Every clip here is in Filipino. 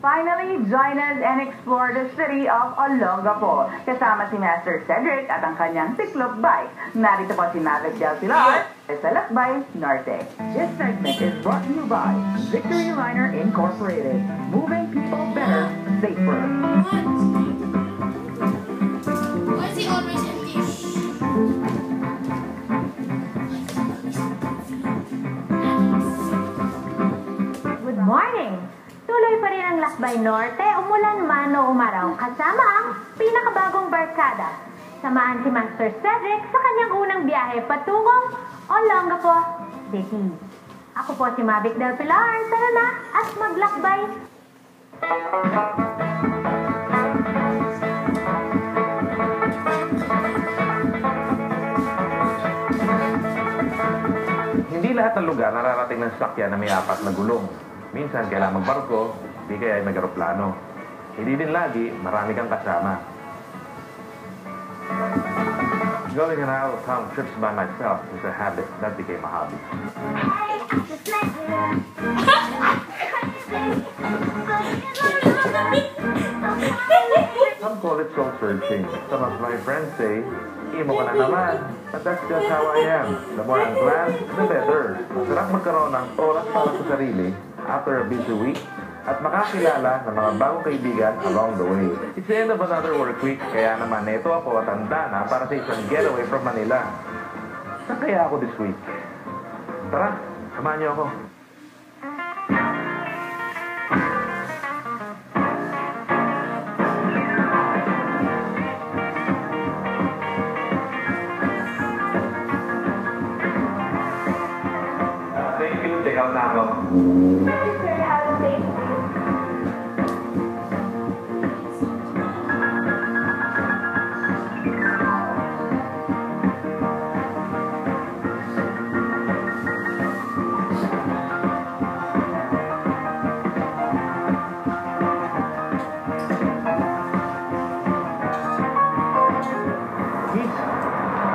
Finally, join us and explore the city of Olongapo. Kasama si Master Cedric at ang kanyang Cyclop bike. Narito po si Maverick Del Pilar sa Lakbay Norte. This segment is brought to you by Victory Liner Incorporated. Moving people better, safer. Why is he always empty? Good morning! Tuloy pa rin ang Lakbay Norte, umulan man o umaraw, kasama ang pinakabagong barkada. Samahan si Master Cedric sa kanyang unang biyahe patungong Olongapo City. Ako po si Maverick Del Pilar. Tara na at maglakbay! Hindi lahat ng lugar nararating ng sakyan na may apat na gulong. Minsan kailangan magbarko, di kaya ay mag-aeroplano. Hindi din lagi, marami kang kasama. Going on out of town trips by myself is a habit that became a hobby. Some call it soul searching. Some of my friends say, imo ka na naman. But that's just how I am. The more I'm glad, the better. Masarap magkaroon ng oras para sa sarili after a busy week at makakilala ng mga bagong kaibigan along the way. It's the end of another work week, kaya naman neto ako at handa na para sa isang getaway from Manila. Saan kaya ako this week? Tara, samahan niyo ako. Thank you, take out na ako.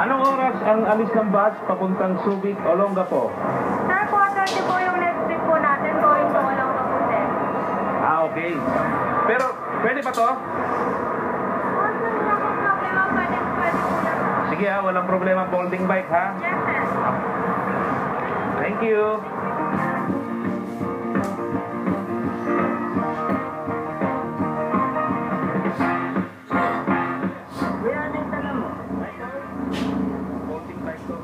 Anong oras ang alis ng bus papuntang Subic, Olongapo? Sir, 4:30 po yung next trip po natin going to Olongapo, sir. Ah, okay. Pero, pwede pa to? Sige ha, walang problema folding bike ha? Yes, sir. Thank you. Folding bike to.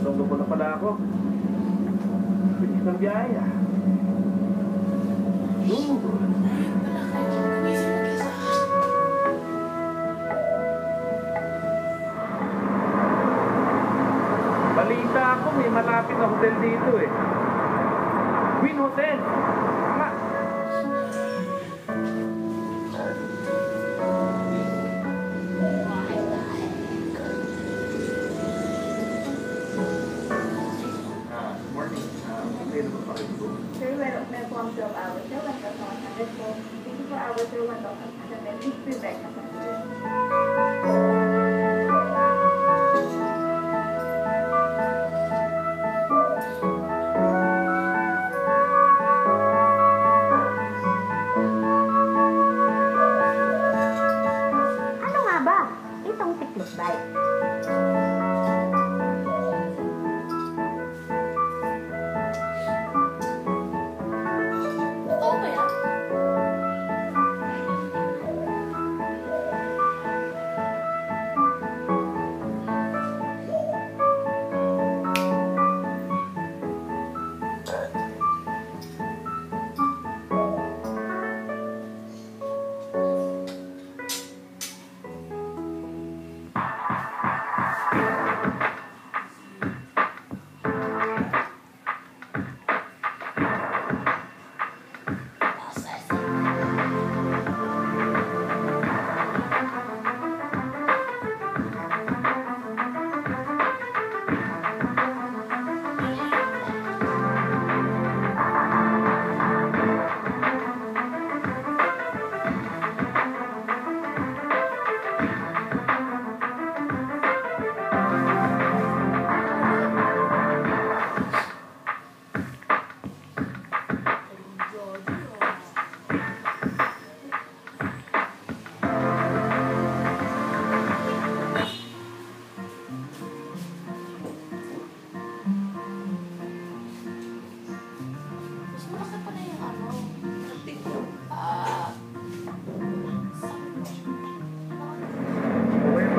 Lunggo na pala ako. Bilis ng biyahe ah. Balita ako, may malapit na hotel dito eh. Queen Hotel. Tama. Morning. Available pa rin po. Sir, meron po ang 12 hours. Sir, 1,100 po. 24 hours, sir, 1,100. Please pre-break na po, sir. Ano nga ba? Itong Cyclop bike. Oo ba yan?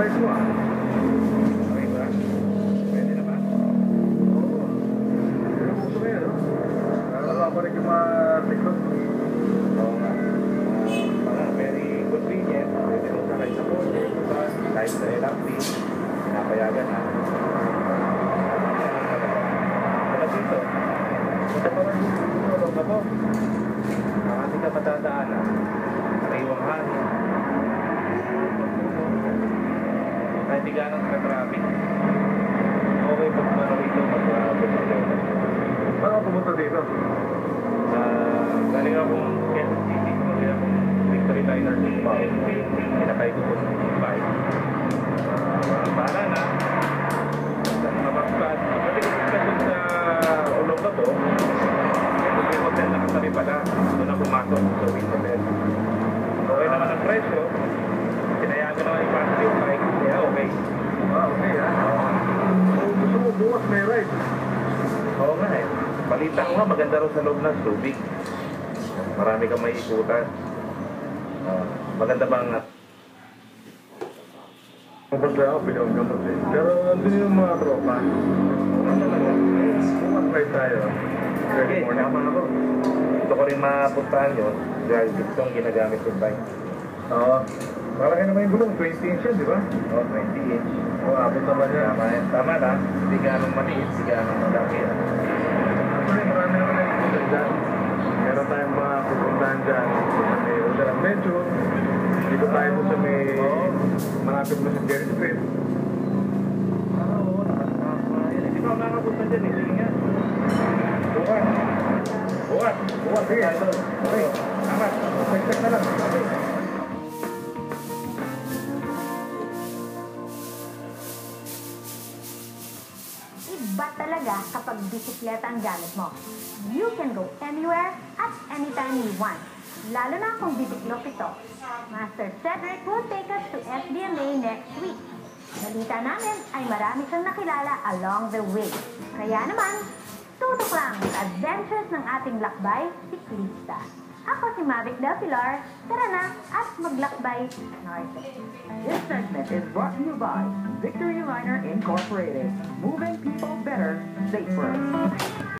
bike mo ah. Okay ba? Pwede na ba? Oo. Pero gusto mo yan, no? Nakakabalik yung mga tiklot. Oo nga. Very convenient. Pwede mo sakay sa kotse, kahit sa LRT. Pinapayagan na. Kaya dito, ito pa rin tulong na po. Hindi ka matadaanan. Naiwang hangin. Kahit di ganang sa traffic. Okay pag marito mag-bisikleta. Paano ka pumunta dito? Galing akong Quezon City. Galing akong Victory Liner Bike. Pinakay ko po sa bike. Bahala na. Nabakbad. Pati ko sa Olongapo. May hotel na katabi pala. Doon na pumasok sa Win Hotel. Okay naman ang presyo. Sinayagan naman yung pasok yung bike. Kaya okay. Okay ha. Gusto mo bukas may ride. Oo nga eh. Balita ko nga maganda rin sa loob ng Subic. Marami kang may ikutan. Maganda bang Pupunta ako, pinawag ka kasi. Pero nandun yung mga tropa. Bukas ride tayo. Okay, tama ako. Gusto ko rin mapuntahan yun. Dahil itong ginagamit yung bike. Oo. Para kayo naman yung gulong, 20 inch yan, di ba? Oo, 20 inch. Oo, abot naman yan. Tama na. Hindi ganong maliit, hindi ganong malaki yan. Actually, marami naman yung pupuntahan dyan. Meron tayong mga pupuntahan dyan. Sa may Udalang Medyo. Dito tayo po sa may malapit mo sa Jerry Street. Oo, nakasama yan. Hindi ba makapunta dyan eh? Sige nga. Bukas. Bukas. Bukas. Sige. Okay. Tama. Check na lang. Okay. Iba talaga kapag bisikleta ang gamit mo. You can go anywhere at anytime you want. Lalo na kung bisiklop ito. Master Cedric will take us to SDMA next week. Balita namin ay marami siyang nakilala along the way. Kaya naman, tutok lang sa adventures ng ating lakbay siklista. Ako si Mavic Del Pilar. Tara na at maglakbay norte. This segment is brought to you by Victory Liner Incorporated. Moving people better, safer.